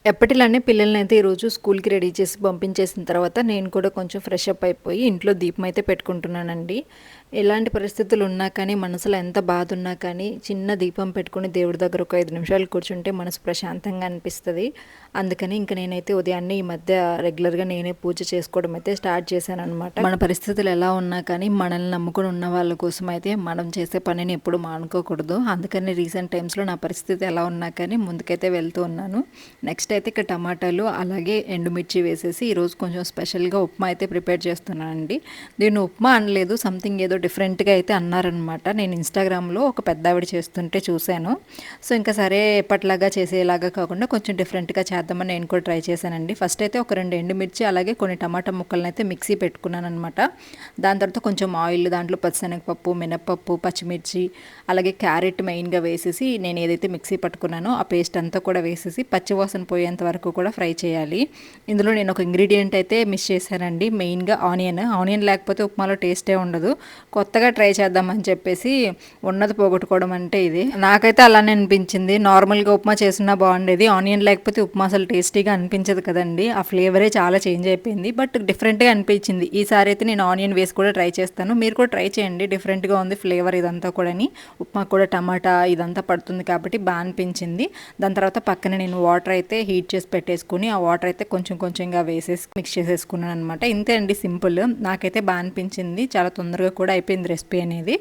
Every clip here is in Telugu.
ఎప్పటిలానే పిల్లలనైతే ఈరోజు స్కూల్‌కి రెడీ చేసి పంపించేసిన తర్వాత నేను కూడా కొంచెం ఫ్రెష్ అప్ అయిపోయి ఇంట్లో దీపం అయితే పెట్టుకుంటున్నానండి. ఎలాంటి పరిస్థితులు ఉన్నా కానీ, మనసులో ఎంత బాధ ఉన్నా కానీ, చిన్న దీపం పెట్టుకొని దేవుడి దగ్గర ఒక 5 నిమిషాలు కూర్చుంటే మనసు ప్రశాంతంగా అనిపిస్తది. అందుకని ఇంక నేనైతే ఉదయాన్నే ఈ మధ్య రెగ్యులర్‌గా నేనే పూజ చేసుకోవడం అయితే స్టార్ట్ చేశాననమాట. మన పరిస్థితులు ఎలా ఉన్నా కానీ, మనల్ని నమ్ముకొని ఉన్న వాళ్ళ కోసం అయితే మనం చేసే పనిని ఎప్పుడు మానుకోకూడదు. అందుకని రీసెంట్ టైమ్స్‌లో నా పరిస్థితి ఎలా ఉన్నా కానీ ముందుకైతే వెళ్తూ ఉన్నాను. నెక్స్ట్ అయితే ఇక్కడ టమాటాలు అలాగే ఎండుమిర్చి వేసేసి ఈరోజు కొంచెం స్పెషల్గా ఉప్మా అయితే ప్రిపేర్ చేస్తున్నానండి. దీన్ని ఉప్మా అనలేదు, సంథింగ్ ఏదో డిఫరెంట్గా అయితే అన్నారనమాట. నేను ఇన్స్టాగ్రామ్లో ఒక పెద్ద ఆవిడ చేస్తుంటే చూశాను. సో ఇంకా సరే ఎప్పట్లాగా చేసేలాగా కాకుండా కొంచెం డిఫరెంట్గా చేద్దామని నేను కూడా ట్రై చేశానండి. ఫస్ట్ అయితే ఒక 2 ఎండుమిర్చి అలాగే కొన్ని టమాటా ముక్కలను అయితే మిక్సీ పెట్టుకున్నాను అనమాట. దాని తర్వాత కొంచెం ఆయిల్, దాంట్లో పచ్చిశనగపప్పు, మినప్పప్పు, పచ్చిమిర్చి అలాగే క్యారెట్ మెయిన్గా వేసేసి నేను ఏదైతే మిక్సీ పట్టుకున్నానో ఆ పేస్ట్ అంతా కూడా వేసేసి పచ్చివాసన పోయేంత వరకు కూడా ఫ్రై చేయాలి. ఇందులో నేను ఒక ఇంగ్రీడియంట్ అయితే మిస్ చేశానండి, మెయిన్గా ఆనియన్ లేకపోతే ఉప్మాలో టేస్టే ఉండదు. కొత్తగా ట్రై చేద్దామని చెప్పేసి ఉన్నది పోగొట్టుకోవడం అంటే ఇది. నాకైతే అలానే అనిపించింది. నార్మల్గా ఉప్మా చేసినా బాగుండేది, ఆనియన్ లేకపోతే ఉప్మా అసలు టేస్టీగా అనిపించదు కదండి. ఆ ఫ్లేవరే చాలా చేంజ్ అయిపోయింది, బట్ డిఫరెంట్గా అనిపించింది. ఈసారి అయితే నేను ఆనియన్ వేసి కూడా ట్రై చేస్తాను. మీరు కూడా ట్రై చేయండి, డిఫరెంట్గా ఉంది ఫ్లేవర్ ఇదంతా కూడా. ఉప్మా కూడా టమాటా ఇదంతా పడుతుంది కాబట్టి బాగా అనిపించింది. దాని తర్వాత పక్కన నేను వాటర్ అయితే హీట్ చేసి పెట్టేసుకుని ఆ వాటర్ అయితే కొంచెం కొంచెంగా వేసేసి మిక్స్ చేసేసుకున్నాను అనమాట. ఇంతే అండి, సింపుల్. నాకైతే బాగా అనిపించింది, చాలా తొందరగా కూడా అయిపోయింది రెసిపీ అనేది.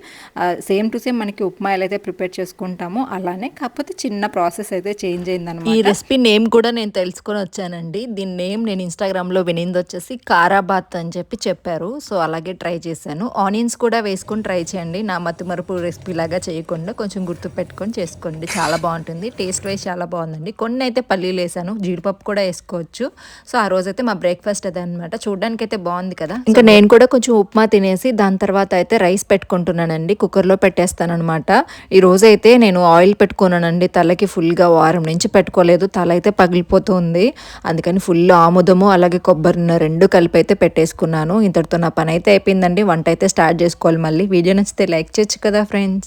సేమ్ టు సేమ్ మనకి ఉప్మా ఎలా అయితే ప్రిపేర్ చేసుకుంటామో అలానే, కాకపోతే చిన్న ప్రాసెస్ అయితే చేంజ్ అయిందనమాట. ఈ రెసిపీ నేమ్ కూడా నేను తెలుసుకొని వచ్చానండి. దీని నేమ్ నేను ఇన్స్టాగ్రామ్లో వినింది వచ్చేసి కారాబాత్ అని చెప్పారు. సో అలాగే ట్రై చేశాను. ఆనియన్స్ కూడా వేసుకొని ట్రై చేయండి, నా మతిమరుపు రెసిపీ లాగా చేయకుండా కొంచెం గుర్తు పెట్టుకొని చేసుకోండి, చాలా బాగుంటుంది. టేస్ట్ వైజ్ చాలా బాగుందండి. కొన్ని అయితే పల్లీలు వేసాను, జీడిపప్పు కూడా వేసుకోవచ్చు. సో ఆ రోజైతే మా బ్రేక్ఫాస్ట్ అదే అనమాట. చూడడానికి అయితే బాగుంది కదా. ఇంకా నేను కూడా కొంచెం ఉప్మా తినేసి దాని తర్వాత అయితే రైస్ పెట్టుకుంటున్నానండి, కుక్కర్లో పెట్టేస్తాను అనమాట. ఈ రోజైతే నేను ఆయిల్ పెట్టుకున్నానండి తలకి. ఫుల్గా వారం నుంచి పెట్టుకోలేదు, తల అయితే పగిలిపోతుంది. అందుకని ఫుల్ ఆముదము అలాగే కొబ్బరి రెండు కలిపి అయితే పెట్టేసుకున్నాను. ఇంతటితో నా పని అయితే అయిపోయిందండి. వంట అయితే స్టార్ట్ చేసుకోవాలి మళ్ళీ. వీడియో నచ్చితే లైక్ చేయొచ్చు కదా ఫ్రెండ్స్.